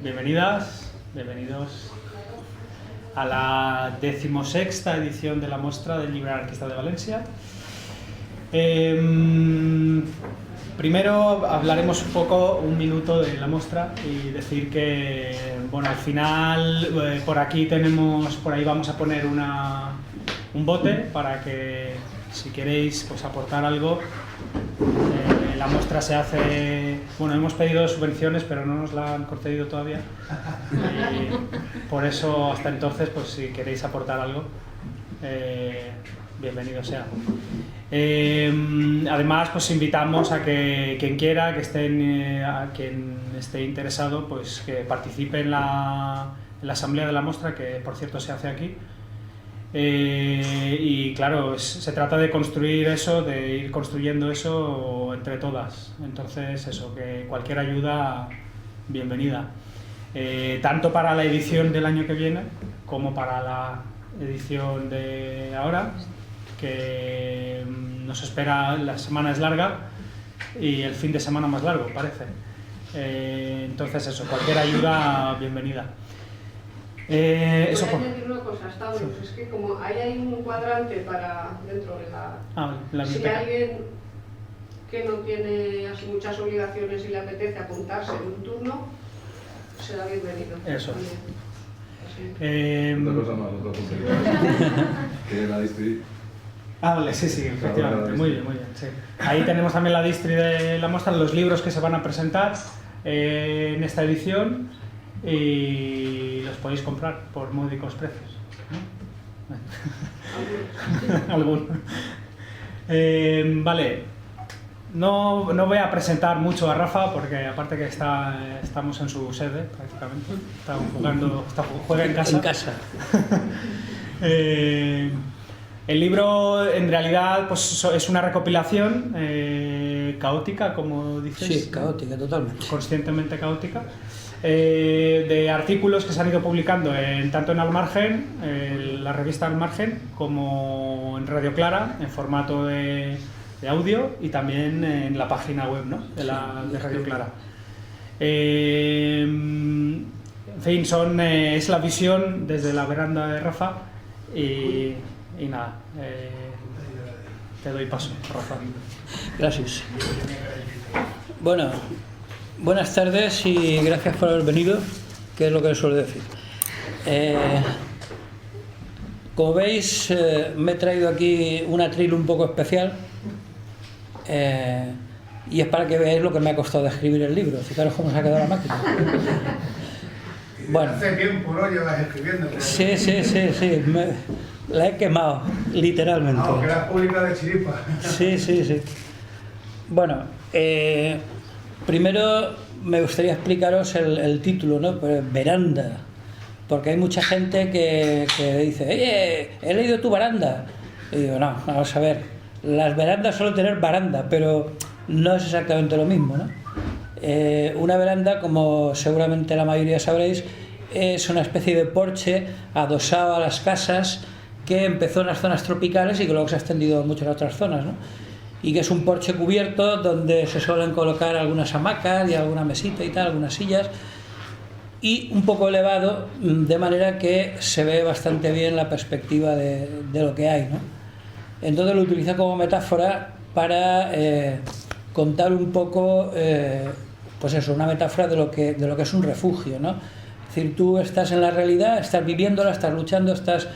bienvenidas, bienvenidos a la 16ª edición de la muestra del Llibre Anarquista de Valencia. Primero hablaremos un poco, un minuto de la muestra y decir que, bueno, al final por aquí tenemos, por ahí vamos a poner un bote para que si queréis pues aportar algo. La muestra se hace, bueno, hemos pedido subvenciones pero no nos la han concedido todavía y por eso hasta entonces pues si queréis aportar algo, bienvenido sea. Además pues invitamos a que quien quiera, a quien esté interesado pues que participe en la asamblea de la muestra, que por cierto se hace aquí. Y claro, se trata de construir eso, de ir construyendo eso entre todas. Entonces eso, que cualquier ayuda, bienvenida. Tanto para la edición del año que viene como para la edición de ahora, que nos espera. La semana es larga y el fin de semana más largo, parece. Entonces eso, cualquier ayuda, bienvenida. Eso por... añadir una cosa, Stavros, sí. Es que como hay un cuadrante para dentro de la si alguien que no tiene así muchas obligaciones y le apetece apuntarse en un turno, será bienvenido. Eso. Otra cosa más, otra puntería. Que la distri. Vale, sí, efectivamente, muy bien, sí. Ahí tenemos también la distri de la muestra, los libros que se van a presentar en esta edición. Y los podéis comprar por módicos precios, ¿no? Algunos. Vale, no voy a presentar mucho a Rafa porque aparte que estamos en su sede prácticamente, juega en casa. El libro en realidad pues, es una recopilación caótica, como dices. Sí, caótica, totalmente. Conscientemente caótica. De artículos que se han ido publicando tanto en Al Margen, la revista Al Margen, como en Radio Clara, en formato de audio, y también en la página web, ¿no? de Radio Clara. En fin, es la visión desde la veranda de Rafa y nada, te doy paso, Rafa. Gracias. Bueno, buenas tardes y gracias por haber venido, que es lo que les suelo decir. Como veis, me he traído aquí un atril un poco especial y es para que veáis lo que me ha costado de escribir el libro. Fijaros cómo se ha quedado la máquina. Bueno, hace tiempo, ¿no? Llevas escribiendo. Sí. La he quemado, literalmente. Que era pública de chiripa. Sí. Bueno, primero me gustaría explicaros el título, ¿no? Veranda, porque hay mucha gente que dice, oye, he leído tu baranda. Y digo, no, vamos a ver, las verandas suelen tener baranda, pero no es exactamente lo mismo, ¿no? Una veranda, como seguramente la mayoría sabréis, es una especie de porche adosado a las casas que empezó en las zonas tropicales y que luego se ha extendido en muchas otras zonas, ¿no? Y que es un porche cubierto donde se suelen colocar algunas hamacas y alguna mesita y tal, algunas sillas, y un poco elevado, de manera que se ve bastante bien la perspectiva de lo que hay, ¿no? Entonces lo utilizo como metáfora para contar un poco, pues eso, una metáfora de lo que es un refugio, ¿no? Es decir, tú estás en la realidad, estás viviéndola, estás luchando, estás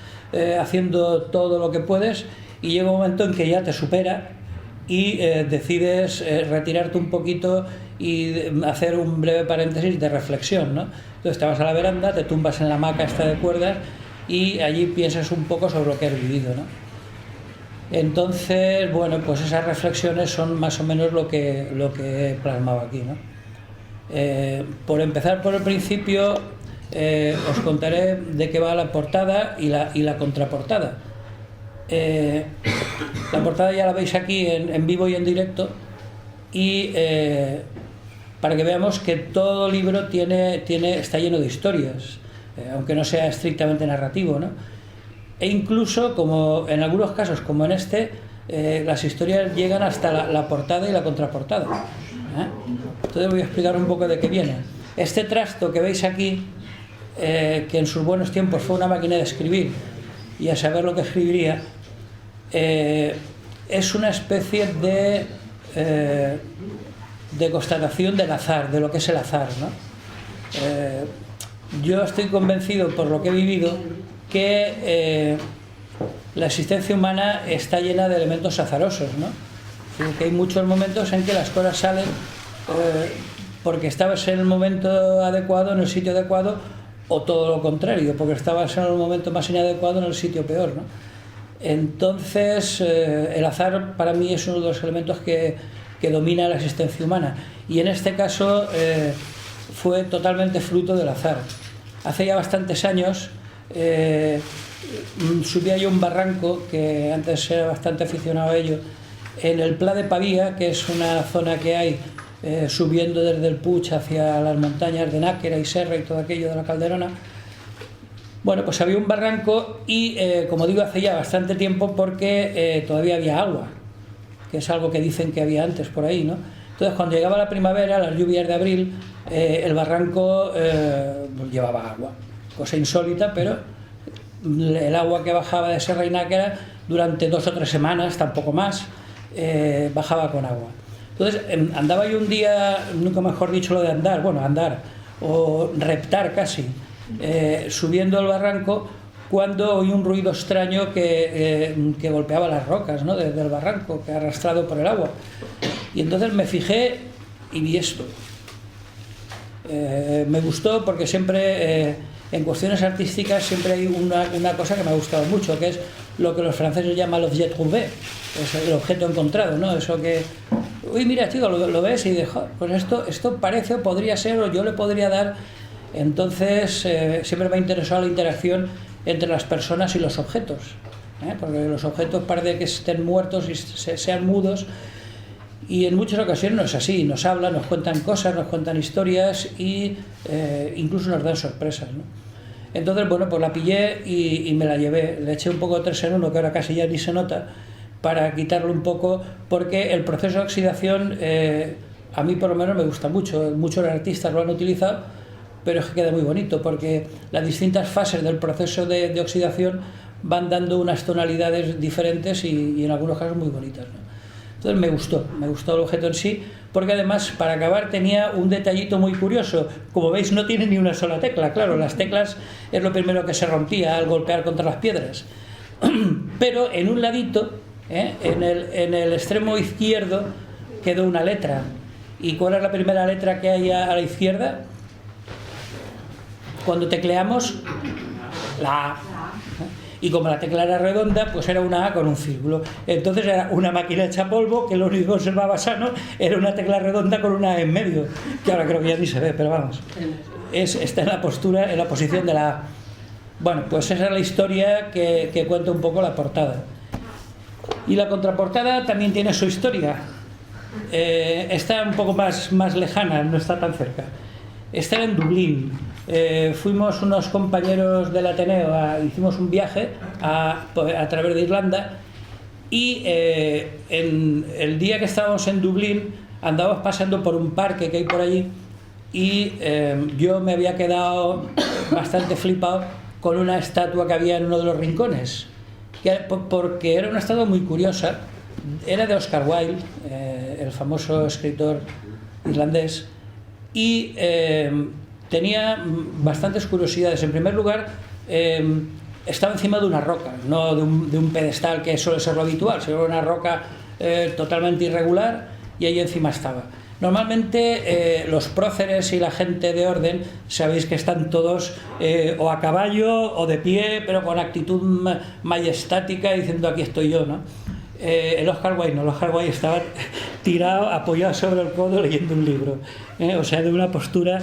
haciendo todo lo que puedes, y llega un momento en que ya te supera y decides retirarte un poquito y hacer un breve paréntesis de reflexión, ¿no? Entonces te vas a la veranda, te tumbas en la hamaca esta de cuerdas y allí piensas un poco sobre lo que has vivido, ¿no? Entonces, bueno, pues esas reflexiones son más o menos lo que he plasmado aquí, ¿no? Por empezar por el principio, os contaré de qué va la portada y la contraportada. La portada ya la veis aquí en vivo y en directo, y para que veamos que todo libro está lleno de historias, aunque no sea estrictamente narrativo, ¿no? E incluso, como en algunos casos como en este, las historias llegan hasta la portada y la contraportada, ¿eh? Entonces voy a explicar un poco de qué viene. Este trasto que veis aquí, que en sus buenos tiempos fue una máquina de escribir y a saber lo que escribiría, es una especie de constatación del azar, de lo que es el azar, ¿no? Yo estoy convencido, por lo que he vivido, que la existencia humana está llena de elementos azarosos, ¿no? Que hay muchos momentos en que las cosas salen porque estabas en el momento adecuado, en el sitio adecuado, o todo lo contrario, porque estabas en el momento más inadecuado, en el sitio peor, ¿no? Entonces, el azar para mí es uno de los elementos que domina la existencia humana, y en este caso fue totalmente fruto del azar. Hace ya bastantes años subía yo un barranco, que antes era bastante aficionado a ello, en el Pla de Pavía, que es una zona que hay subiendo desde el Puig hacia las montañas de Náquera y Serra y todo aquello de la Calderona. Bueno, pues había un barranco y, como digo, hace ya bastante tiempo, porque todavía había agua, que es algo que dicen que había antes por ahí, ¿no? Entonces, cuando llegaba la primavera, las lluvias de abril, el barranco llevaba agua, cosa insólita, pero el agua que bajaba de Serra y Náquera durante 2 o 3 semanas, tampoco más, bajaba con agua. Entonces, andaba yo un día, nunca mejor dicho lo de andar, bueno, andar o reptar casi, subiendo el barranco, cuando oí un ruido extraño que golpeaba las rocas, ¿no?, desde el barranco, que arrastrado por el agua. Y entonces me fijé y vi esto. Me gustó porque siempre, en cuestiones artísticas, siempre hay una cosa que me ha gustado mucho, que es lo que los franceses llaman l'objet trouvé, es el objeto encontrado, ¿no? Eso que, uy, mira, chico, lo ves y dices, pues esto parece o podría ser, o yo le podría dar. Entonces, siempre me ha interesado la interacción entre las personas y los objetos, porque los objetos parece que estén muertos y sean mudos, y en muchas ocasiones no es así, nos hablan, nos cuentan cosas, nos cuentan historias y incluso nos dan sorpresas, ¿no? Entonces, bueno, pues la pillé y me la llevé, le eché un poco de 3 en 1, que ahora casi ya ni se nota, para quitarlo un poco, porque el proceso de oxidación a mí por lo menos me gusta mucho, muchos artistas lo han utilizado, pero es que queda muy bonito, porque las distintas fases del proceso de oxidación van dando unas tonalidades diferentes y en algunos casos muy bonitas, ¿no? Entonces me gustó el objeto en sí, porque además, para acabar, tenía un detallito muy curioso. Como veis, no tiene ni una sola tecla. Claro, las teclas es lo primero que se rompía al golpear contra las piedras. Pero en un ladito, en el extremo izquierdo, quedó una letra. ¿Y cuál es la primera letra que hay a la izquierda? Cuando tecleamos, la A. Y como la tecla era redonda, pues era una A con un círculo. Entonces era una máquina hecha polvo, que lo único que conservaba sano era una tecla redonda con una A en medio, que ahora creo que ya ni se ve, pero vamos, está en la posición de la A. Bueno, pues esa es la historia que cuenta un poco la portada. Y la contraportada también tiene su historia. Está un poco más lejana, no está tan cerca. Está en Dublín. Fuimos unos compañeros del Ateneo, hicimos un viaje a través de Irlanda, y el día que estábamos en Dublín andábamos pasando por un parque que hay por allí, y yo me había quedado bastante flipado con una estatua que había en uno de los rincones, porque era una estatua muy curiosa. Era de Oscar Wilde, el famoso escritor irlandés, y tenía bastantes curiosidades. En primer lugar, estaba encima de una roca, no de un pedestal, que suele ser lo habitual, sino una roca totalmente irregular, y ahí encima estaba. Normalmente los próceres y la gente de orden, sabéis que están todos o a caballo o de pie, pero con actitud majestática, diciendo aquí estoy yo, ¿no? El Oscar Wilde no, el Oscar Wilde estaba tirado, apoyado sobre el codo, leyendo un libro, o sea, de una postura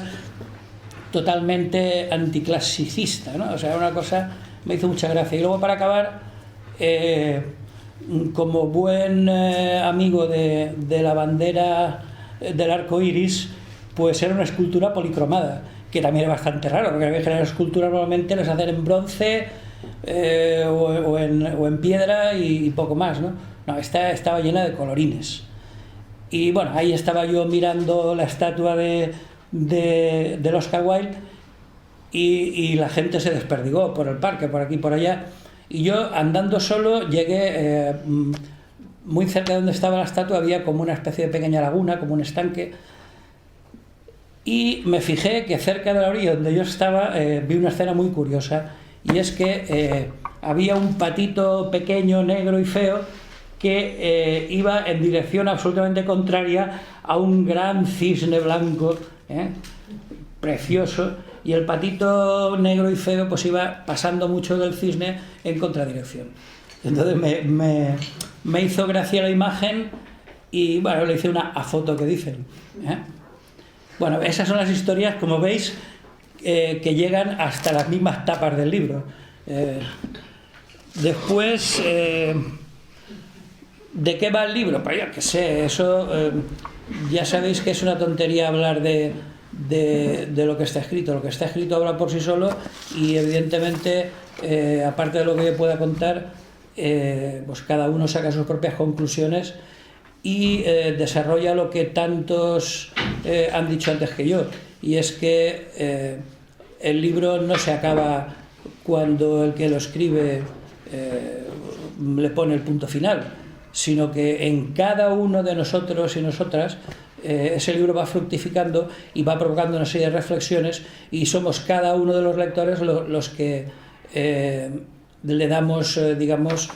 totalmente anticlasicista, ¿no? O sea, una cosa me hizo mucha gracia. Y luego, para acabar, como buen amigo de la bandera del arco iris, pues era una escultura policromada, que también es bastante raro, porque las esculturas normalmente las hacen en bronce o en piedra y poco más, ¿no? No, esta estaba llena de colorines. Y bueno, ahí estaba yo mirando la estatua de del Oscar Wilde y la gente se desperdigó por el parque, por aquí y por allá. Y yo, andando solo, llegué muy cerca de donde estaba la estatua, había como una especie de pequeña laguna, como un estanque, y me fijé que cerca de la orilla donde yo estaba vi una escena muy curiosa, y es que había un patito pequeño, negro y feo, que iba en dirección absolutamente contraria a un gran cisne blanco, precioso, y el patito negro y feo pues iba pasando mucho del cisne en contradirección. Entonces me hizo gracia la imagen y bueno, le hice una foto que dicen. Bueno, esas son las historias, como veis, que llegan hasta las mismas tapas del libro. Después, ¿de qué va el libro? Pues yo qué sé, eso ya sabéis que es una tontería hablar de lo que está escrito. Lo que está escrito habla por sí solo y evidentemente, aparte de lo que yo pueda contar, pues cada uno saca sus propias conclusiones y desarrolla lo que tantos han dicho antes que yo, y es que el libro no se acaba cuando el que lo escribe le pone el punto final, sino que en cada uno de nosotros y nosotras ese libro va fructificando y va provocando una serie de reflexiones, y somos cada uno de los lectores los que le damos, digamos,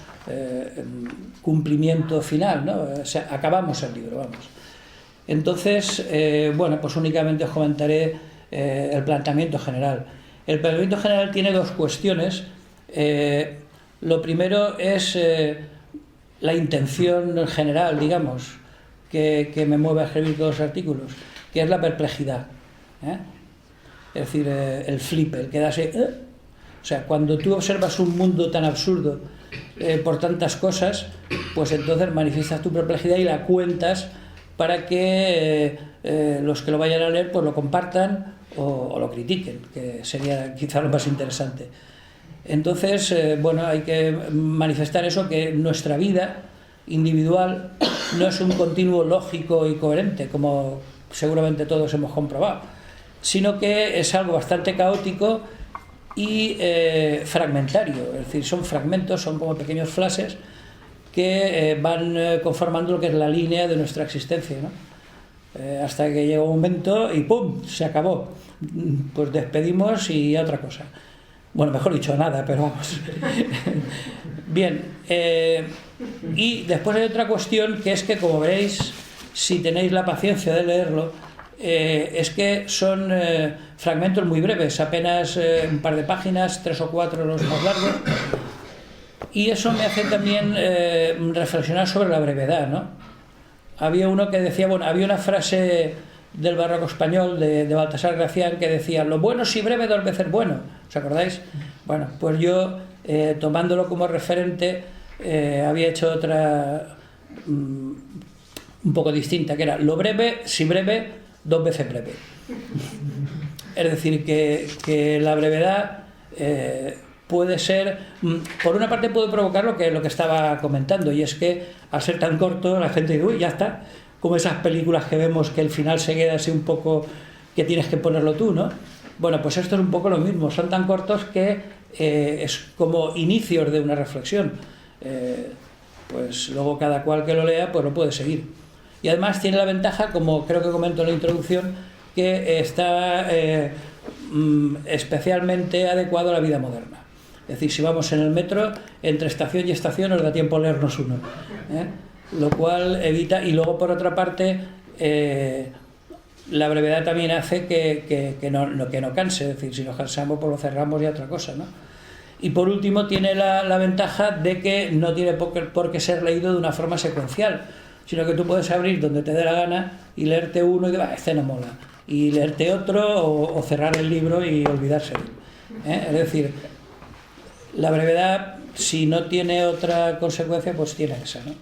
cumplimiento final, ¿no? O sea, acabamos el libro, vamos. Entonces, bueno, pues únicamente os comentaré el planteamiento general. El planteamiento general tiene dos cuestiones. Lo primero es la intención general, digamos, que me mueve a escribir todos los artículos, que es la perplejidad, es decir, el flip, el quedarse. O sea, cuando tú observas un mundo tan absurdo por tantas cosas, pues entonces manifiestas tu perplejidad y la cuentas para que los que lo vayan a leer pues lo compartan o lo critiquen, que sería quizá lo más interesante. Entonces, bueno, hay que manifestar eso, que nuestra vida individual no es un continuo lógico y coherente, como seguramente todos hemos comprobado, sino que es algo bastante caótico y fragmentario, es decir, son fragmentos, son como pequeños flashes que van conformando lo que es la línea de nuestra existencia, ¿no? Hasta que llega un momento y ¡pum!, se acabó, pues despedimos y a otra cosa. Bueno, mejor dicho, nada, pero vamos. Bien, y después hay otra cuestión, que es que, como veréis, si tenéis la paciencia de leerlo, es que son fragmentos muy breves, apenas un par de páginas, 3 o 4 los más largos, y eso me hace también reflexionar sobre la brevedad, ¿no? Había uno que decía, bueno, había una frase del barroco español de Baltasar Gracián que decía: lo bueno si breve dos veces bueno. ¿Os acordáis? Bueno, pues yo, tomándolo como referente, había hecho otra un poco distinta, que era: lo breve si breve dos veces breve. Es decir, que la brevedad puede ser, por una parte puede provocar lo que estaba comentando, y es que al ser tan corto la gente dice: uy, ya está, como esas películas que vemos que el final se queda así un poco, que tienes que ponerlo tú, ¿no? Bueno, pues esto es un poco lo mismo, son tan cortos que es como inicios de una reflexión, pues luego cada cual que lo lea pues lo puede seguir. Y además tiene la ventaja, como creo que comento en la introducción, que está especialmente adecuado a la vida moderna. Es decir, si vamos en el metro, entre estación y estación nos da tiempo a leernos uno, lo cual evita. Y luego, por otra parte, la brevedad también hace que no canse. Es decir, si nos cansamos, pues lo cerramos y otra cosa, ¿no? Y por último, tiene la ventaja de que no tiene por qué ser leído de una forma secuencial, sino que tú puedes abrir donde te dé la gana y leerte uno y decir: este no mola, y leerte otro, o cerrar el libro y olvidarse. Es decir, la brevedad, si no tiene otra consecuencia, pues tiene esa, ¿no?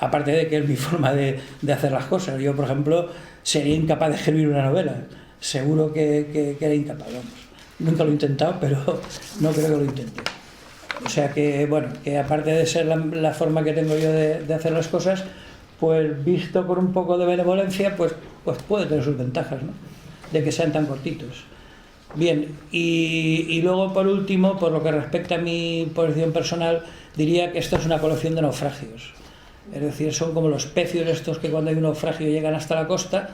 Aparte de que es mi forma de hacer las cosas. Yo, por ejemplo, sería incapaz de escribir una novela. Seguro que era incapaz, vamos. Nunca lo he intentado, pero no creo que lo intente. O sea que, bueno, que aparte de ser la forma que tengo yo de hacer las cosas, pues visto con un poco de benevolencia, pues puede tener sus ventajas, ¿no? de que sean tan cortitos. Bien, y luego por último, por lo que respecta a mi posición personal, diría que esto es una colección de naufragios. Es decir, son como los pecios estos que cuando hay un naufragio llegan hasta la costa.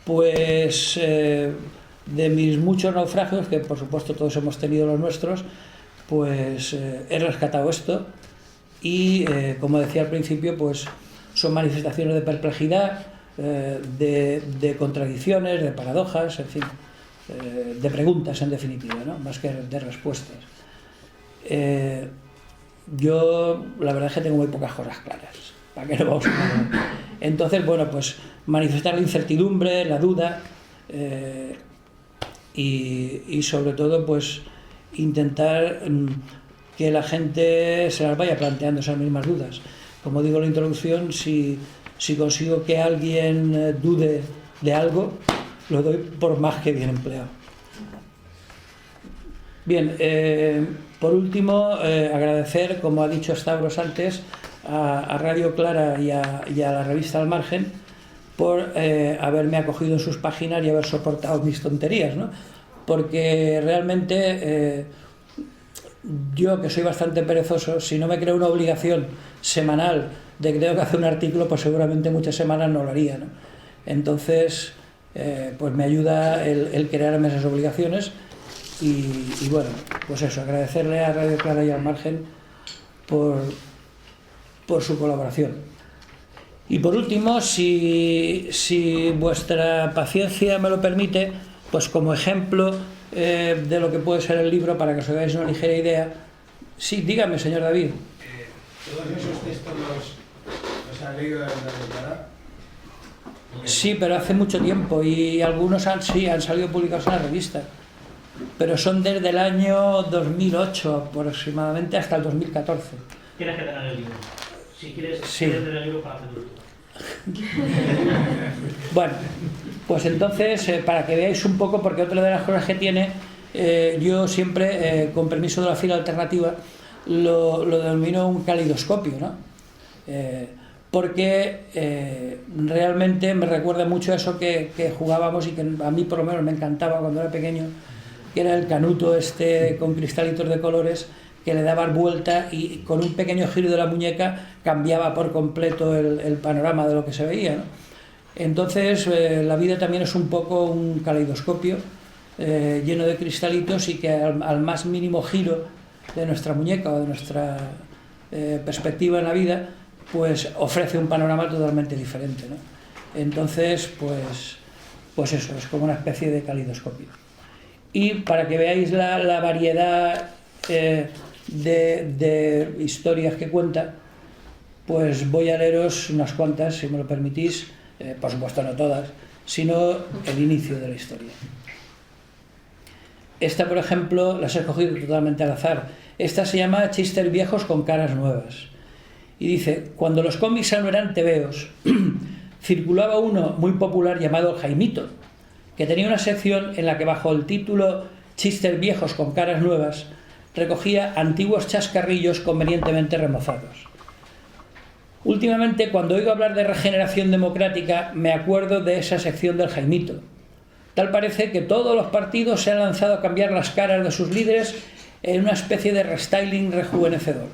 Pues de mis muchos naufragios, que por supuesto todos hemos tenido los nuestros, pues he rescatado esto y como decía al principio, pues son manifestaciones de perplejidad, de contradicciones, de paradojas, en fin, de preguntas en definitiva, ¿no? Más que de respuestas. Yo la verdad es que tengo muy pocas cosas claras, ¿para qué no vamos a hablar? Entonces, bueno, pues manifestar la incertidumbre, la duda y sobre todo pues intentar que la gente se las vaya planteando esas mismas dudas. Como digo en la introducción, si consigo que alguien dude de algo, lo doy por más que bien empleado. Bien, por último, agradecer, como ha dicho Stavros antes, a Radio Clara y a la revista Al Margen por haberme acogido en sus páginas y haber soportado mis tonterías, ¿no? Porque realmente yo, que soy bastante perezoso, si no me creo una obligación semanal de que tengo que hacer un artículo, pues seguramente muchas semanas no lo haría, ¿no? Entonces, pues me ayuda el crearme esas obligaciones y bueno, pues eso, agradecerle a Radio Clara y Al Margen por su colaboración. Y por último, si vuestra paciencia me lo permite, pues como ejemplo de lo que puede ser el libro, para que os hagáis una ligera idea. Sí, dígame, señor David. ¿Todos esos textos los ha leído en Radio Clara? Sí, pero hace mucho tiempo, y algunos han salido publicados en la revista, pero son desde el año 2008 aproximadamente hasta el 2014. Tienes que tener el libro. Si quieres, sí. Tienes que tener el libro para hacerlo. Bueno, pues entonces, para que veáis un poco, porque otra de las cosas que tiene, yo siempre, con permiso de la fila alternativa, lo denomino un caleidoscopio, ¿no? Porque realmente me recuerda mucho a eso que jugábamos y que a mí por lo menos me encantaba cuando era pequeño, que era el canuto este con cristalitos de colores, que le dabas vuelta y con un pequeño giro de la muñeca cambiaba por completo el panorama de lo que se veía, ¿no? Entonces la vida también es un poco un caleidoscopio lleno de cristalitos y que al más mínimo giro de nuestra muñeca o de nuestra perspectiva en la vida, pues ofrece un panorama totalmente diferente, ¿no? Entonces, pues eso, es como una especie de caleidoscopio. Y para que veáis la variedad de historias que cuenta, pues voy a leeros unas cuantas, si me lo permitís, por supuesto no todas, sino el inicio de la historia. Esta, por ejemplo, las he escogido totalmente al azar. Esta se llama Chistes viejos con caras nuevas. Y dice: cuando los cómics aún eran tebeos, circulaba uno muy popular llamado Jaimito, que tenía una sección en la que bajo el título Chistes viejos con caras nuevas recogía antiguos chascarrillos convenientemente remozados. Últimamente, cuando oigo hablar de regeneración democrática, me acuerdo de esa sección del Jaimito. Tal parece que todos los partidos se han lanzado a cambiar las caras de sus líderes en una especie de restyling rejuvenecedor.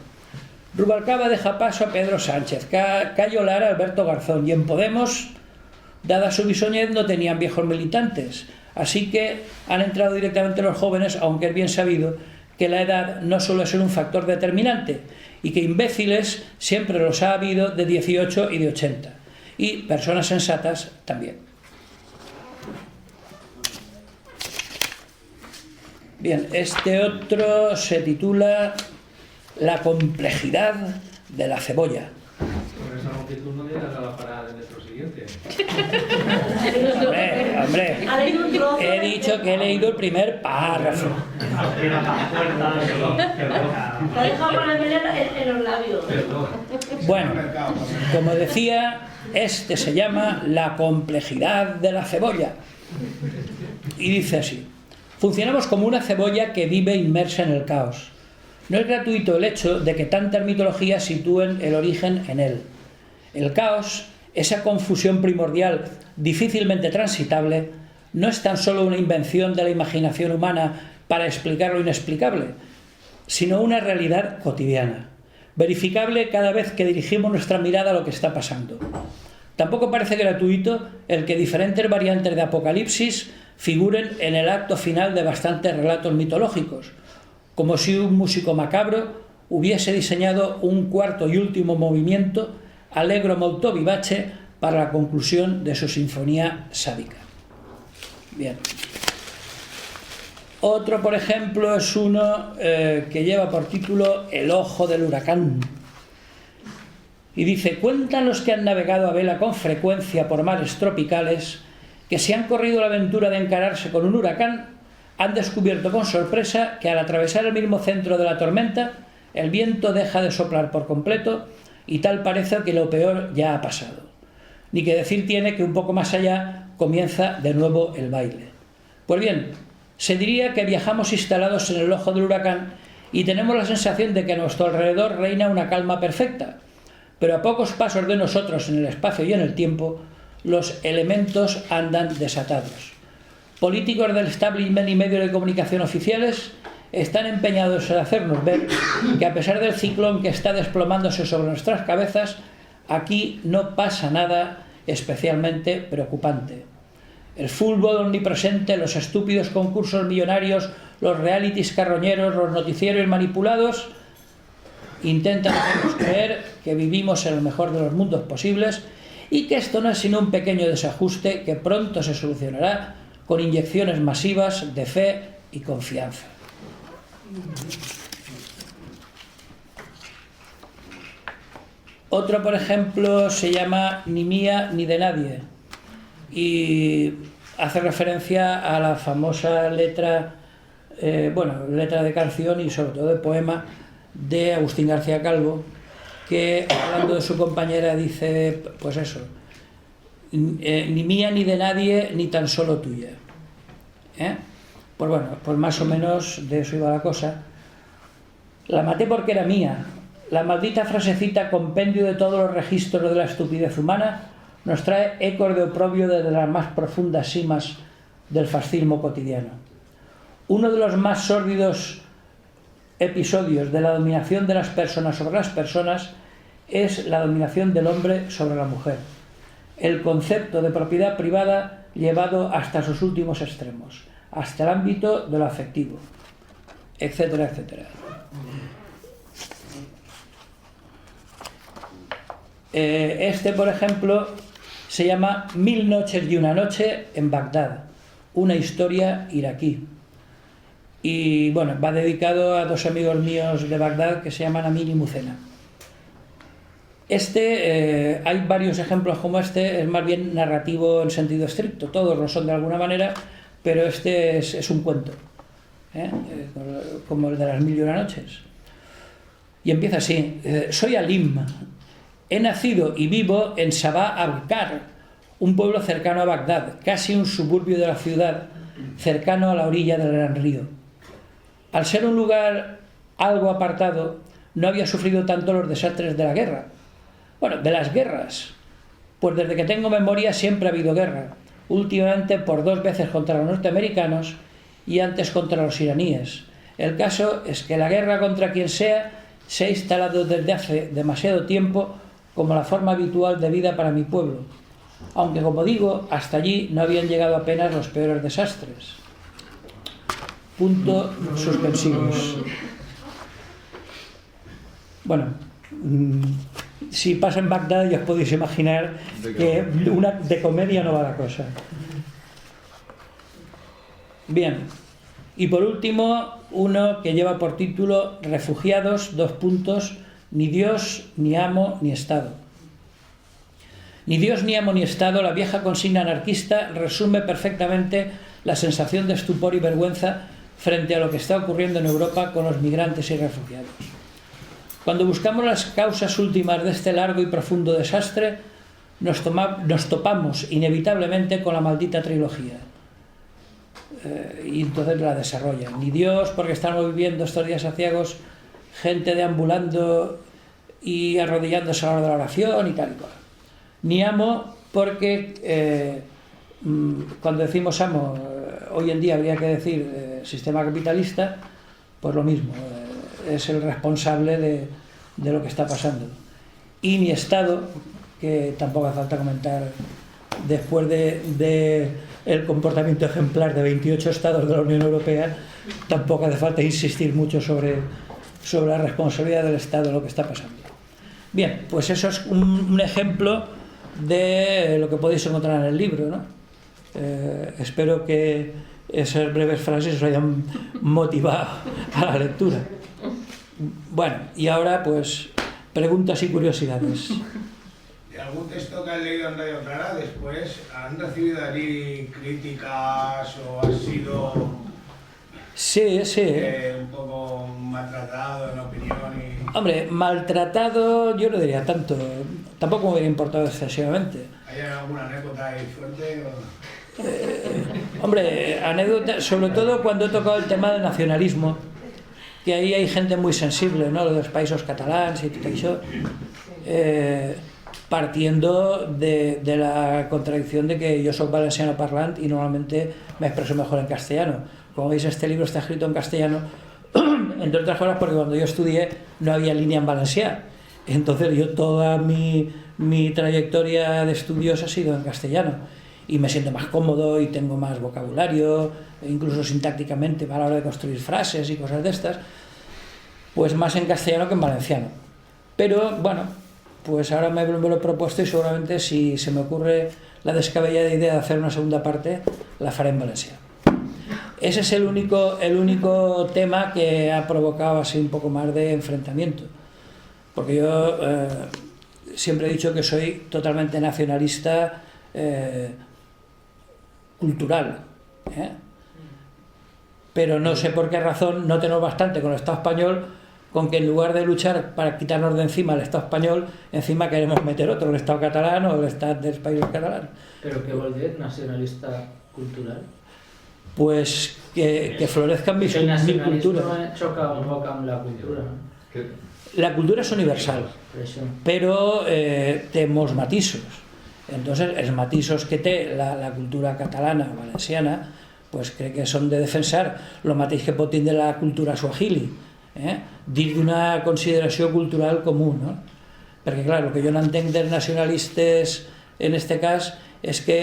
Rubalcaba deja paso a Pedro Sánchez, Cayo Lara a Alberto Garzón, y en Podemos, dada su bisoñez, no tenían viejos militantes, así que han entrado directamente los jóvenes, aunque es bien sabido que la edad no suele ser un factor determinante y que imbéciles siempre los ha habido de 18 y de 80, y personas sensatas también. Bien, este otro se titula La complejidad de la cebolla. Por esa longitud no llegas a la parada de metro siguiente. Hombre, he dicho que he leído el primer párrafo. Te ha dejado ponerme en los labios. Bueno, como decía, este se llama La complejidad de la cebolla. Y dice así: funcionamos como una cebolla que vive inmersa en el caos. No es gratuito el hecho de que tantas mitologías sitúen el origen en él. El caos, esa confusión primordial difícilmente transitable, no es tan solo una invención de la imaginación humana para explicar lo inexplicable, sino una realidad cotidiana, verificable cada vez que dirigimos nuestra mirada a lo que está pasando. Tampoco parece gratuito el que diferentes variantes de Apocalipsis figuren en el acto final de bastantes relatos mitológicos, como si un músico macabro hubiese diseñado un cuarto y último movimiento allegro molto vivace para la conclusión de su sinfonía sádica. Bien. Otro, por ejemplo, es uno que lleva por título El ojo del huracán. Y dice: cuentan los que han navegado a vela con frecuencia por mares tropicales que si han corrido la aventura de encararse con un huracán, han descubierto con sorpresa que al atravesar el mismo centro de la tormenta, el viento deja de soplar por completo y tal parece que lo peor ya ha pasado. Ni que decir tiene que un poco más allá comienza de nuevo el baile. Pues bien, se diría que viajamos instalados en el ojo del huracán y tenemos la sensación de que a nuestro alrededor reina una calma perfecta, pero a pocos pasos de nosotros en el espacio y en el tiempo, los elementos andan desatados. Políticos del establishment y medios de comunicación oficiales están empeñados en hacernos ver que a pesar del ciclón que está desplomándose sobre nuestras cabezas, aquí no pasa nada especialmente preocupante. El fútbol omnipresente, los estúpidos concursos millonarios, los realities carroñeros, los noticieros manipulados intentan hacernos creer que vivimos en el mejor de los mundos posibles y que esto no es sino un pequeño desajuste que pronto se solucionará con inyecciones masivas de fe y confianza. Otro, por ejemplo, se llama Ni mía ni de nadie y hace referencia a la famosa letra, letra de canción y sobre todo de poema de Agustín García Calvo, que hablando de su compañera dice, pues eso, ni mía ni de nadie, ni tan solo tuya. Pues bueno, pues más o menos de eso iba la cosa. La maté porque era mía. La maldita frasecita compendio de todos los registros de la estupidez humana nos trae ecos de oprobio desde las más profundas simas del fascismo cotidiano. Uno de los más sórdidos episodios de la dominación de las personas sobre las personas es la dominación del hombre sobre la mujer. El concepto de propiedad privada llevado hasta sus últimos extremos, hasta el ámbito de lo afectivo, etcétera, etcétera. Este, por ejemplo, se llama 1000 noches y una noche en Bagdad, una historia iraquí. Y bueno, va dedicado a dos amigos míos de Bagdad que se llaman Amin y Mucena. Hay varios ejemplos como este, es más bien narrativo en sentido estricto, todos lo son de alguna manera, pero este es un cuento, como el de las 1000 y una noches. Y empieza así: soy Alim, he nacido y vivo en Sabah Abkar, un pueblo cercano a Bagdad, casi un suburbio de la ciudad, cercano a la orilla del gran río. Al ser un lugar algo apartado, no había sufrido tanto los desastres de la guerra. Bueno, de las guerras, pues desde que tengo memoria siempre ha habido guerra, últimamente por 2 veces contra los norteamericanos y antes contra los iraníes. El caso es que la guerra contra quien sea se ha instalado desde hace demasiado tiempo como la forma habitual de vida para mi pueblo, aunque como digo, hasta allí no habían llegado apenas los peores desastres. Punto suspensivos. Bueno, si pasa en Bagdad ya os podéis imaginar que de comedia no va la cosa. Bien, y por último, uno que lleva por título Refugiados, ni Dios, ni amo, ni Estado. Ni Dios, ni amo, ni Estado, la vieja consigna anarquista resume perfectamente la sensación de estupor y vergüenza frente a lo que está ocurriendo en Europa con los migrantes y refugiados. Cuando buscamos las causas últimas de este largo y profundo desastre, nos topamos inevitablemente con la maldita trilogía. Y entonces la desarrollan. Ni Dios, porque estamos viviendo estos días aciagos gente deambulando y arrodillándose a la hora de la oración y tal y cual. Ni amo, porque cuando decimos amo, hoy en día habría que decir sistema capitalista, pues lo mismo, es el responsable de lo que está pasando. Y ni Estado, que tampoco hace falta comentar, después de el comportamiento ejemplar de 28 Estados de la Unión Europea, tampoco hace falta insistir mucho sobre la responsabilidad del Estado de lo que está pasando. Bien, pues eso es un ejemplo de lo que podéis encontrar en el libro, ¿no? Espero que esas breves frases os hayan motivado a la lectura. Bueno, y ahora pues preguntas y curiosidades. ¿De algún texto que has leído en Radio Clara después han recibido allí críticas o has sido Sí. un poco maltratado en opinión? Hombre, maltratado yo no diría tanto, tampoco me hubiera importado excesivamente. ¿Hay alguna anécdota ahí fuerte? Hombre, anécdota, sobre todo cuando he tocado el tema del nacionalismo, que ahí hay gente muy sensible, ¿no? Lo de los països catalans y todo eso, partiendo de la contradicción de que yo soy valenciano parlant y normalmente me expreso mejor en castellano. Como veis, este libro está escrito en castellano, entre otras cosas porque cuando yo estudié no había línea en valencià. Entonces yo toda mi trayectoria de estudios ha sido en castellano y me siento más cómodo y tengo más vocabulario, incluso sintácticamente a la hora de construir frases y cosas de estas, pues más en castellano que en valenciano. Pero bueno, pues ahora me lo he propuesto y seguramente si se me ocurre la descabellada idea de hacer una segunda parte, la faré en valenciano. Ese es el único tema que ha provocado así un poco más de enfrentamiento. Porque yo siempre he dicho que soy totalmente nacionalista cultural. Pero no sé por qué razón no tenemos bastante con el Estado español, con que en lugar de luchar para quitarnos de encima el Estado español, encima queremos meter otro, el Estado catalán o el Estado dels Països Catalans. ¿Pero qué volver nacionalista cultural? Pues que florezcan mi cultura. El nacionalismo choca un poco con la cultura, ¿no? La cultura és universal, però té molts matisos. Entonces, els matisos que té la cultura catalana o valenciana, pues crec que són de defensar el mateix que pot tindre la cultura swahili, dins d'una consideració cultural comú, no? Perquè, clar, el que jo no entenc dels nacionalistes en este cas és que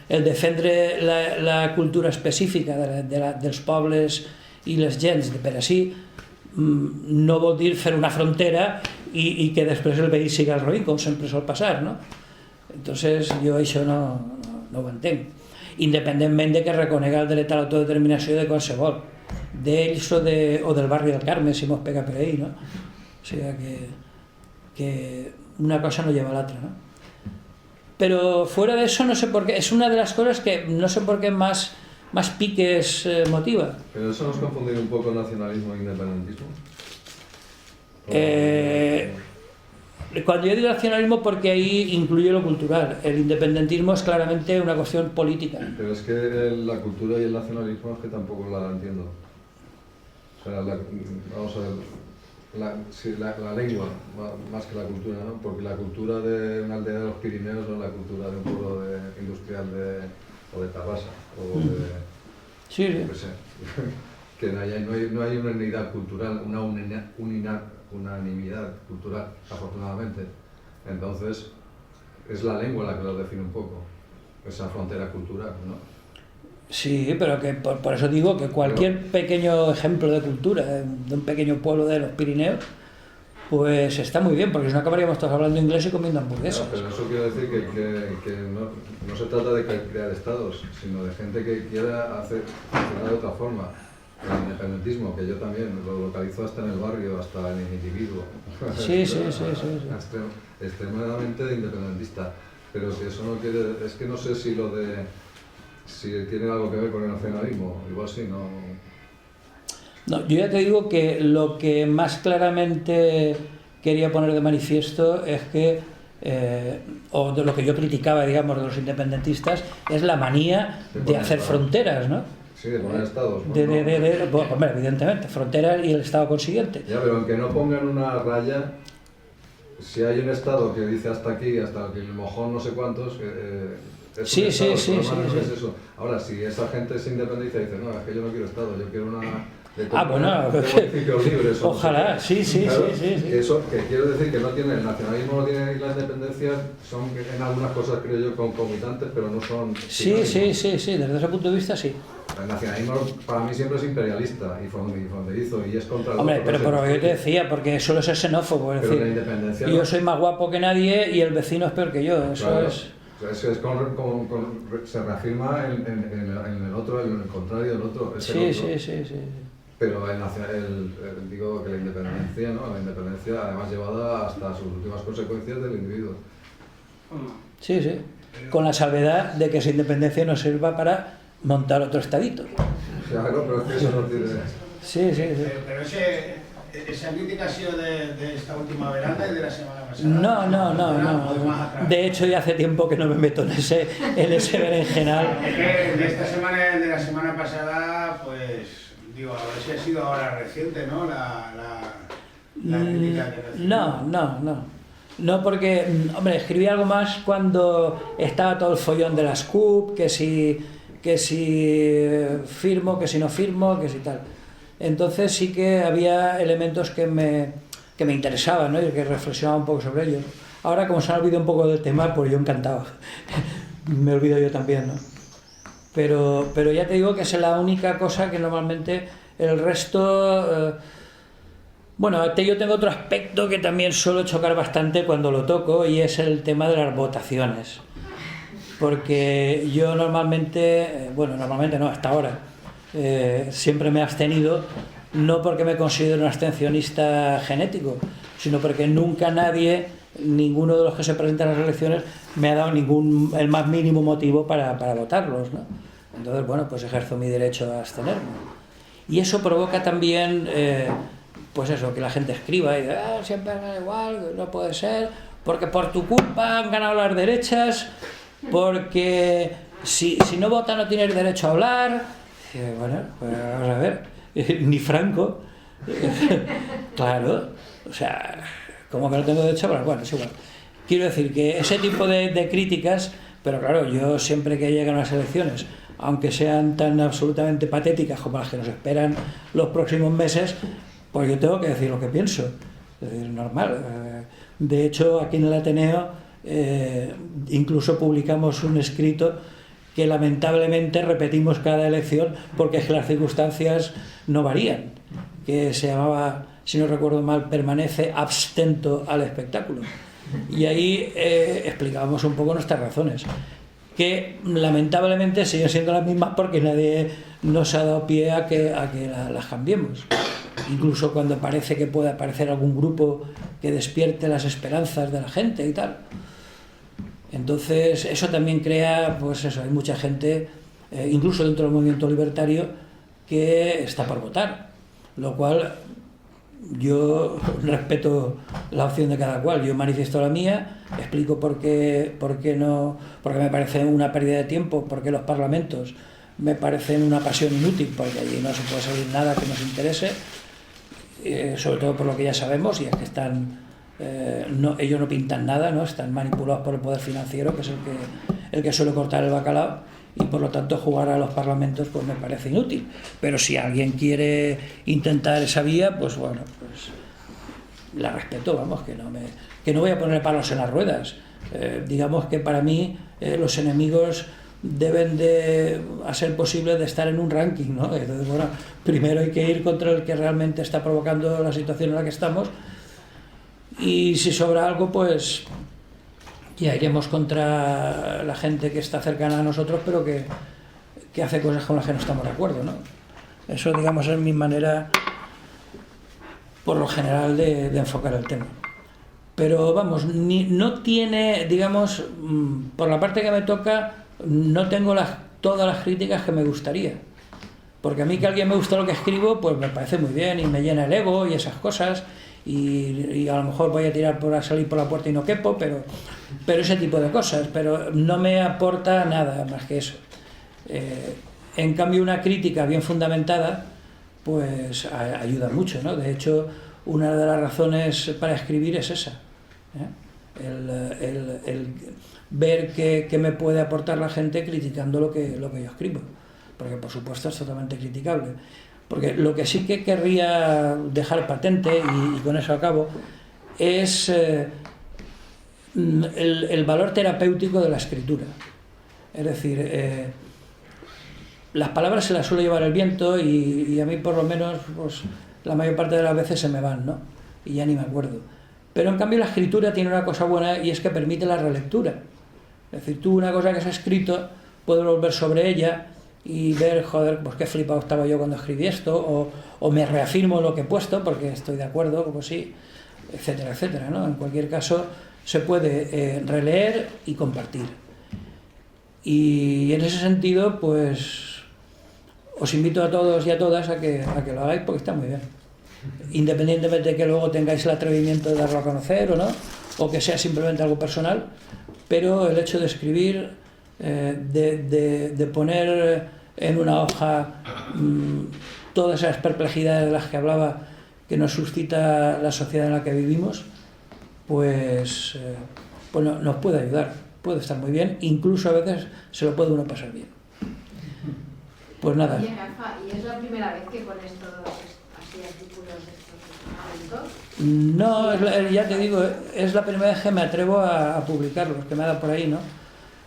el defendre la cultura específica dels pobles i les gens de per ací no vol dir fer una frontera i que després el veí siga el roïn, com sempre sol passar, no? Entonces jo això no ho entenc, independentment de que reconega el dret a l'autodeterminació de qualsevol, d'ells o del barri del Carme, si mos pega per ahí, no? O sigui que una cosa no lleva a l'altra, no? Pero fuera de eso no sé por qué, es una de las cosas que no sé por qué más piques motiva. Pero eso nos confunde un poco nacionalismo e independentismo. Cuando yo digo nacionalismo, porque ahí incluye lo cultural, el independentismo es claramente una cuestión política. Pero es que la cultura y el nacionalismo es que tampoco la entiendo. O sea, vamos a ver, la lengua más que la cultura, ¿no? Porque la cultura de una aldea de los Pirineos no es la cultura de un pueblo industrial o de Tarrasa o de... Sí. No sé, que no hay una unidad cultural, una unanimidad cultural, afortunadamente. Entonces es la lengua la que lo define un poco, esa frontera cultural, ¿no? Sí, pero que por eso digo que cualquier pequeño ejemplo de cultura de un pequeño pueblo de los Pirineos, pues está muy bien, porque si no acabaríamos todos hablando inglés y comiendo hamburguesas. No, pero eso quiere decir que no se trata de crear estados, sino de gente que quiera hacer de otra forma. El independentismo, que yo también lo localizo hasta en el barrio, hasta en el individuo. Sí. Extremadamente independentista. Pero que eso no quiere... Es que no sé si tiene algo que ver con el nacionalismo. Igual sí, no... No, yo ya te digo que lo que más claramente quería poner de manifiesto es que, o de lo que yo criticaba, digamos, de los independentistas, es la manía de hacer fronteras, ¿no? Sí, de poner estados. Bueno, hombre, evidentemente, fronteras y el estado consiguiente. Ya, pero aunque no pongan una raya, si hay un estado que dice hasta aquí, hasta el mojón no sé cuántos, Sí. Es eso. Ahora, si esa gente se independiza y dice, no, es que yo no quiero Estado, yo quiero una... municipios libres. Ojalá, no sé. sí. Eso, que quiero decir que no tiene, el nacionalismo no tiene y la independencia son en algunas cosas, creo yo, concomitantes, pero no son... Sí, desde ese punto de vista sí. El nacionalismo para mí siempre es imperialista y fronterizo y es contra el... Hombre, pero yo te decía, porque suelo ser xenófobo, es decir, la independencia yo soy más guapo que nadie y el vecino es peor que yo, eso claro. es... se reafirma en el otro, en el contrario del otro. Sí. Pero digo que la independencia, ¿no? La independencia además llevada hasta sus últimas consecuencias del individuo. Sí. Con la salvedad de que esa independencia nos sirva para montar otro estadito. Claro, pero es que eso no tiene... Sí. Pero esa crítica ha sido de esta última veranda y de la semana pasada. No. De hecho, ya hace tiempo que no me meto en ese berenjenal. Es que de esta semana y de la semana pasada, pues, digo, a ver si ha sido ahora reciente, ¿no? La crítica que recibí. No, porque, hombre, escribí algo más cuando estaba todo el follón de las CUP, que si firmo, que si no firmo, que si tal. Entonces sí que había elementos que me interesaban, ¿no? Y que reflexionaba un poco sobre ellos. Ahora, como se ha olvidado un poco del tema, pues yo encantado. Me olvido yo también, ¿no? Pero ya te digo que es la única cosa que normalmente el resto... yo tengo otro aspecto que también suelo chocar bastante cuando lo toco y es el tema de las votaciones. Porque yo normalmente no, hasta ahora, siempre me he abstenido, no porque me considero un abstencionista genético, sino porque nunca ninguno de los que se presentan a las elecciones me ha dado el más mínimo motivo para votarlos, ¿no? Entonces, pues ejerzo mi derecho a abstenerme. Y eso provoca también, que la gente escriba y diga, siempre gana igual, no puede ser, porque por tu culpa han ganado las derechas, porque si no vota no tienes derecho a hablar. Bueno, pues vamos a ver, ni Franco, claro, o sea, como que no tengo derecho a hablar, bueno, es igual. Quiero decir que ese tipo de críticas, pero claro, yo siempre que llegan las elecciones, aunque sean tan absolutamente patéticas como las que nos esperan los próximos meses, pues yo tengo que decir lo que pienso, es normal. De hecho, aquí en el Ateneo incluso publicamos un escrito que lamentablemente repetimos cada elección porque es que las circunstancias no varían, que se llamaba, si no recuerdo mal, permanece abstento al espectáculo. Y ahí explicábamos un poco nuestras razones, que lamentablemente siguen siendo las mismas porque nadie nos ha dado pie a que las cambiemos. Incluso cuando parece que puede aparecer algún grupo que despierte las esperanzas de la gente y tal. Entonces eso también crea, hay mucha gente, incluso dentro del movimiento libertario, que está por votar, lo cual yo respeto la opción de cada cual. Yo manifiesto la mía, explico por qué no, porque me parece una pérdida de tiempo, porque los parlamentos me parecen una pasión inútil, porque allí no se puede salir nada que nos interese, sobre todo por lo que ya sabemos, y es que están... ellos no pintan nada, ¿no? Están manipulados por el poder financiero, que es el que suele cortar el bacalao, y por lo tanto jugar a los parlamentos pues me parece inútil. Pero si alguien quiere intentar esa vía, pues bueno, pues la respeto, vamos, que no voy a poner palos en las ruedas. Digamos que para mí los enemigos deben de, a ser posible, de estar en un ranking, ¿no? Entonces, bueno, primero hay que ir contra el que realmente está provocando la situación en la que estamos, y si sobra algo, pues ya iremos contra la gente que está cercana a nosotros, pero que hace cosas con las que no estamos de acuerdo, ¿no? Eso, digamos, es mi manera, por lo general, de enfocar el tema. Pero, vamos, no tiene, digamos, por la parte que me toca, no tengo todas las críticas que me gustaría. Porque a mí que alguien me gusta lo que escribo, pues me parece muy bien y me llena el ego y esas cosas. Y a lo mejor voy a salir por la puerta y no quepo, pero ese tipo de cosas, pero no me aporta nada más que eso. En cambio, una crítica bien fundamentada pues ayuda mucho, ¿no? De hecho, una de las razones para escribir es esa, el ver qué me puede aportar la gente criticando lo que yo escribo, porque por supuesto es totalmente criticable. Porque lo que sí que querría dejar patente, y con eso acabo, es el valor terapéutico de la escritura. Es decir, las palabras se las suele llevar el viento y a mí por lo menos pues, la mayor parte de las veces se me van, ¿no? Y ya ni me acuerdo. Pero en cambio la escritura tiene una cosa buena y es que permite la relectura. Es decir, tú una cosa que has escrito puedes volver sobre ella y ver, joder, pues qué flipado estaba yo cuando escribí esto, o me reafirmo lo que he puesto porque estoy de acuerdo, como sí, etcétera, etcétera, ¿no? En cualquier caso se puede releer y compartir. Y en ese sentido, pues os invito a todos y a todas a que lo hagáis porque está muy bien. Independientemente de que luego tengáis el atrevimiento de darlo a conocer o no, o que sea simplemente algo personal, pero el hecho de escribir, de poner en una hoja todas esas perplejidades de las que hablaba que nos suscita la sociedad en la que vivimos, pues nos puede ayudar, puede estar muy bien, incluso a veces se lo puede uno pasar bien. Pues nada. Oye, Rafa, ¿y es la primera vez que pones todos así artículos de estos momentos? No, ya te digo, es la primera vez que me atrevo a publicarlos, que me ha dado por ahí, ¿no?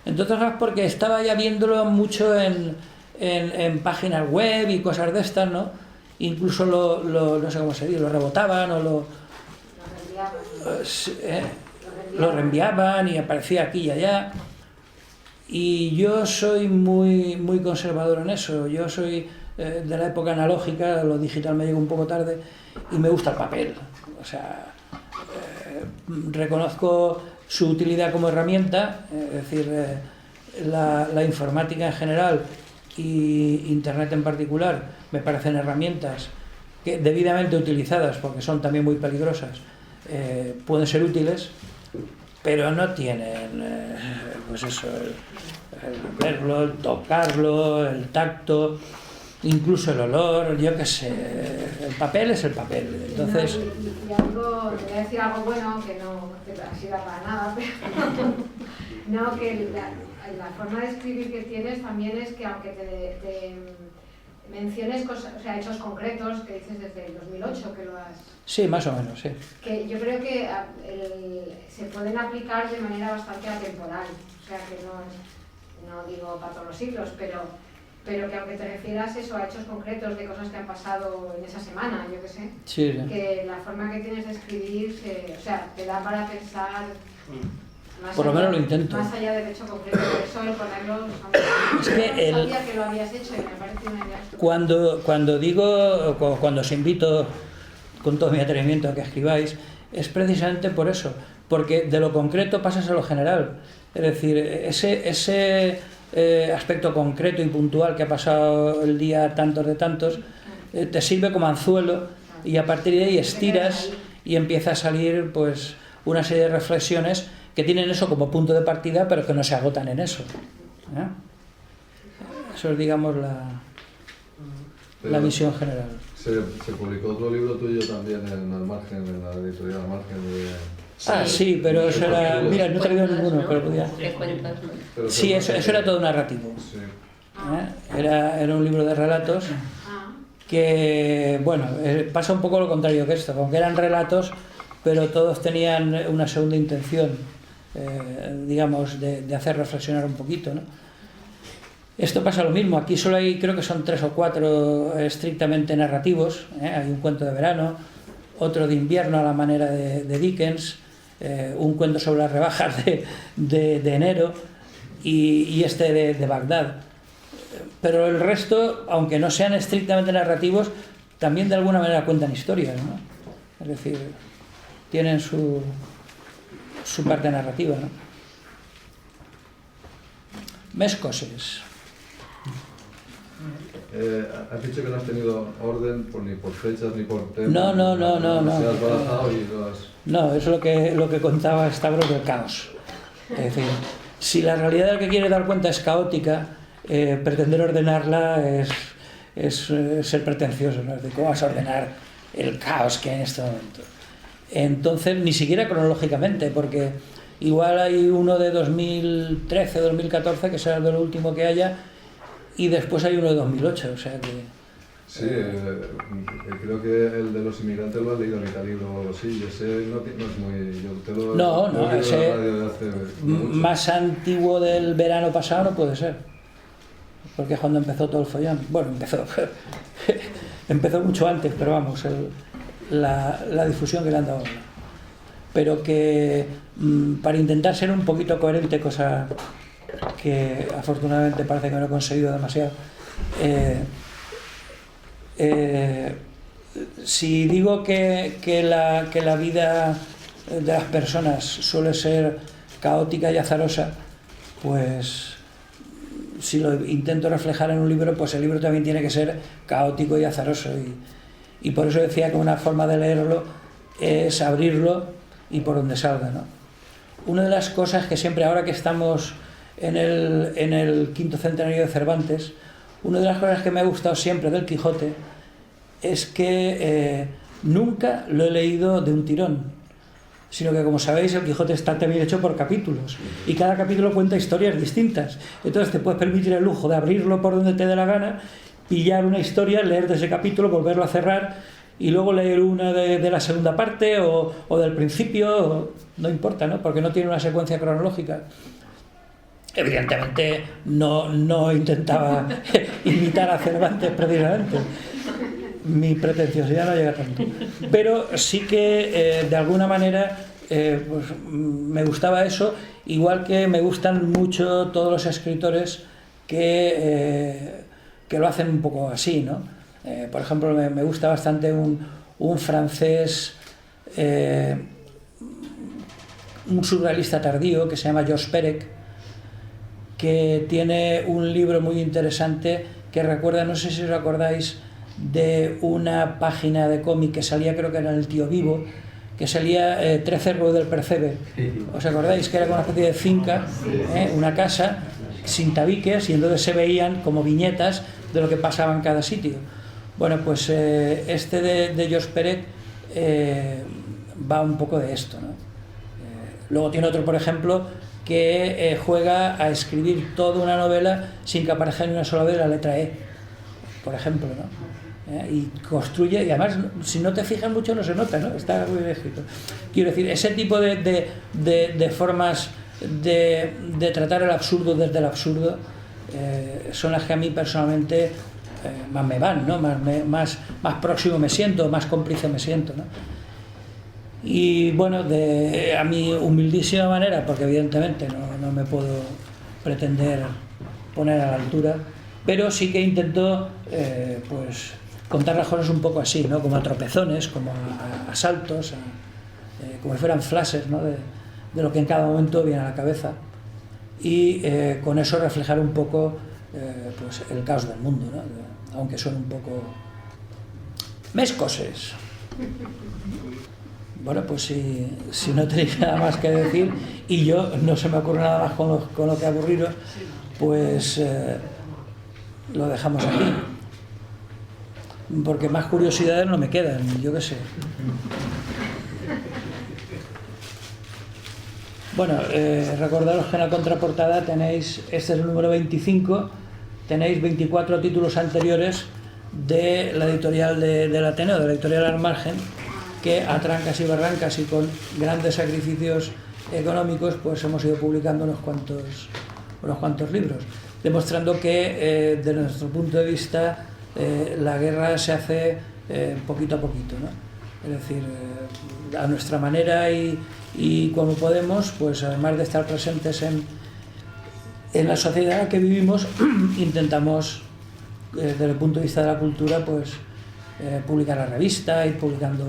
Entonces, porque estaba ya viéndolo mucho en páginas web y cosas de estas, ¿no? Incluso no sé cómo se dice, lo rebotaban o lo reenviaban y aparecía aquí y allá. Y yo soy muy conservador en eso. Yo soy de la época analógica, lo digital me llegó un poco tarde y me gusta el papel. O sea, reconozco su utilidad como herramienta, es decir, la informática en general y Internet en particular me parecen herramientas que debidamente utilizadas, porque son también muy peligrosas, pueden ser útiles, pero no tienen pues eso, el verlo, el tocarlo, el tacto, incluso el olor, yo qué sé, el papel es el papel. Entonces, y algo, te voy a decir algo bueno, que no sirva para nada, pero no, que la forma de escribir que tienes también es que aunque te menciones cosas, o sea, hechos concretos que dices desde el 2008 que lo has... Sí, más o menos, sí. Que yo creo que se pueden aplicar de manera bastante atemporal, o sea, que no digo para todos los siglos, pero que aunque te refieras eso a hechos concretos de cosas que han pasado en esa semana, yo qué sé, sí. Que la forma que tienes de escribir, o sea, te da para pensar... Por lo menos lo intento. Más allá del hecho concreto, por eso el ponerlo... Es que sabía que lo habías hecho y me parece una idea. Cuando os invito con todo mi atrevimiento a que escribáis, es precisamente por eso, porque de lo concreto pasas a lo general. Es decir, ese aspecto concreto y puntual que ha pasado el día tantos de tantos, te sirve como anzuelo y a partir de ahí estiras y empieza a salir pues una serie de reflexiones que tienen eso como punto de partida, pero que no se agotan en eso. Eso es, digamos, la visión general. Se publicó otro libro tuyo también en Al Margen, en la editorial Al Margen. Sí, pero eso era... Mira, no he traído ninguno, pero podía... Sí, eso era todo narrativo. Sí. Era un libro de relatos que, bueno, pasa un poco lo contrario que esto, aunque eran relatos, pero todos tenían una segunda intención, digamos, de hacer reflexionar un poquito, ¿no? Esto pasa lo mismo, aquí solo hay, creo que son 3 o 4 estrictamente narrativos, hay un cuento de verano, otro de invierno a la manera de Dickens, un cuento sobre las rebajas de enero y este de Bagdad. Pero el resto, aunque no sean estrictamente narrativos, también de alguna manera cuentan historias, ¿no? Es decir, tienen su parte narrativa, ¿no? Més coses. Has dicho que no has tenido orden ni por fechas ni por temas. No. Se has barajado y lo has... No, es lo que contaba Stavros del caos. Es decir, si la realidad del que quiere dar cuenta es caótica, pretender ordenarla es ser pretencioso, ¿no? Es decir, ¿cómo vas a ordenar el caos que hay en este momento? Entonces, ni siquiera cronológicamente, porque igual hay uno de 2013, 2014, que será el de lo último que haya, y después hay uno de 2008, o sea que... Sí, creo que el de los inmigrantes lo has leído en italiano o algo así, y ese no es muy... Yo te lo, No, ese mucho. Más antiguo del verano pasado no puede ser, porque es cuando empezó todo el follón. Bueno, empezó mucho antes, pero vamos, la difusión que le han dado ahora. Pero que para intentar ser un poquito coherente, cosa que afortunadamente parece que no he conseguido demasiado, si digo que la vida de las personas suele ser caótica y azarosa, pues si lo intento reflejar en un libro, pues el libro también tiene que ser caótico y azaroso, y por eso decía que una forma de leerlo es abrirlo y por donde salga, ¿no? Una de las cosas que siempre, ahora que estamos en el 5º centenario de Cervantes, una de las cosas que me ha gustado siempre del Quijote es que nunca lo he leído de un tirón, sino que, como sabéis, el Quijote está también hecho por capítulos, y cada capítulo cuenta historias distintas. Entonces te puedes permitir el lujo de abrirlo por donde te dé la gana, pillar una historia, leer de ese capítulo, volverlo a cerrar y luego leer una de la segunda parte o del principio, no importa, ¿no? Porque no tiene una secuencia cronológica. Evidentemente no intentaba imitar a Cervantes precisamente, mi pretenciosidad no llega tanto, pero sí que de alguna manera pues, me gustaba eso, igual que me gustan mucho todos los escritores que lo hacen un poco así, ¿no? Por ejemplo, me gusta bastante un francés, un surrealista tardío que se llama Georges Perec, que tiene un libro muy interesante que recuerda, no sé si os acordáis, de una página de cómic que salía, creo que era El Tío Vivo, que salía 13 Rue del Percebe. ¿Os acordáis? Que era como una especie de finca, una casa sin tabiques, y entonces se veían como viñetas de lo que pasaba en cada sitio. Bueno, pues este de Georges Perec va un poco de esto, ¿no? Luego tiene otro, por ejemplo, que juega a escribir toda una novela sin que aparezca ni una sola vez la letra E, por ejemplo, ¿no? Y construye, y además, si no te fijas mucho, no se nota, ¿no? Está muy bien escrito. Quiero decir, ese tipo de formas de tratar el absurdo desde el absurdo son las que a mí personalmente más me van, ¿no? Más próximo me siento, más cómplice me siento, ¿no? Y bueno, a mi humildísima manera, porque evidentemente no me puedo pretender poner a la altura, pero sí que intento pues contar las cosas un poco así, ¿no? Como a tropezones, como a saltos, como si fueran flashes, ¿no? de lo que en cada momento viene a la cabeza, y con eso reflejar un poco pues el caos del mundo, ¿no? Aunque son un poco mescoses. Bueno, pues si no tenéis nada más que decir, y yo no se me ocurre nada más con lo que aburriros, pues lo dejamos aquí, porque más curiosidades no me quedan, yo qué sé. Bueno, recordaros que en la contraportada tenéis, este es el número 25, tenéis 24 títulos anteriores de la editorial del Ateneo, de la editorial Al Margen, que a trancas y barrancas y con grandes sacrificios económicos pues hemos ido publicando unos cuantos libros, demostrando que desde nuestro punto de vista la guerra se hace poquito a poquito, ¿no? Es decir, a nuestra manera y como podemos, pues además de estar presentes en la sociedad en la que vivimos, intentamos desde el punto de vista de la cultura pues publicar la revista, ir publicando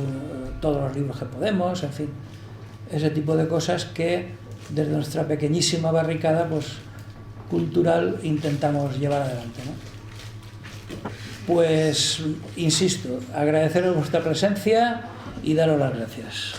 todos los libros que podemos, en fin, ese tipo de cosas que desde nuestra pequeñísima barricada pues cultural intentamos llevar adelante, ¿no? Pues insisto, agradeceros vuestra presencia y daros las gracias.